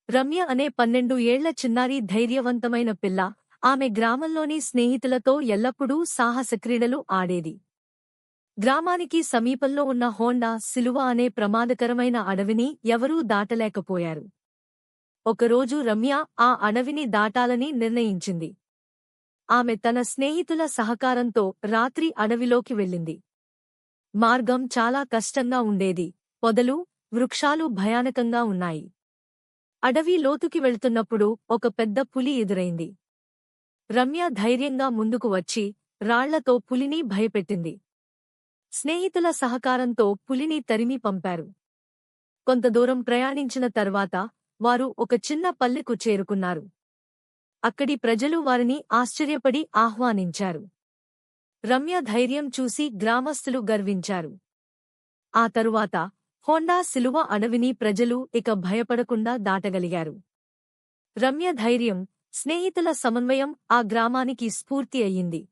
రమ్య అనే 12 ఏళ్ల చిన్నారి ధైర్యవంతమైన పిల్ల. ఆమె గ్రామంలోని స్నేహితులతో ఎల్లప్పుడూ సాహస క్రీడలు ఆడేది. గ్రామానికి సమీపంలో ఉన్న హోండా సిలువ అనే ప్రమాదకరమైన అడవిని ఎవరూ దాటలేకపోయారు. ఒకరోజు రమ్య ఆ అడవిని దాటాలని నిర్ణయించింది. ఆమె తన స్నేహితుల సహకారంతో రాత్రి అడవిలోకి వెళ్ళింది. మార్గం చాలా కష్టంగా ఉండేది. పొదలు, వృక్షాలు భయానకంగా ఉన్నాయి. అడవి లోతుకి వెళ్తున్నప్పుడు ఒక పెద్ద పులి ఎదురైంది. రమ్య ధైర్యంగా ముందుకు వచ్చి రాళ్లతో పులిని భయపెట్టింది. స్నేహితుల సహకారంతో పులిని తరిమి పంపారు. కొంత దూరం ప్రయాణించిన తర్వాత వారు ఒక చిన్న పల్లెకు చేరుకున్నారు. అక్కడి ప్రజలు వారిని ఆశ్చర్యపడి ఆహ్వానించారు. రమ్య ధైర్యం చూసి గ్రామస్తులు గర్వించారు. ఆ తరువాత హోండా సిలువ అడవిని ప్రజలు ఇక భయపడకుండా దాటగలిగారు. రమ్య ధైర్యం, స్నేహితుల సమన్వయం ఆ గ్రామానికి స్ఫూర్తి అయ్యింది.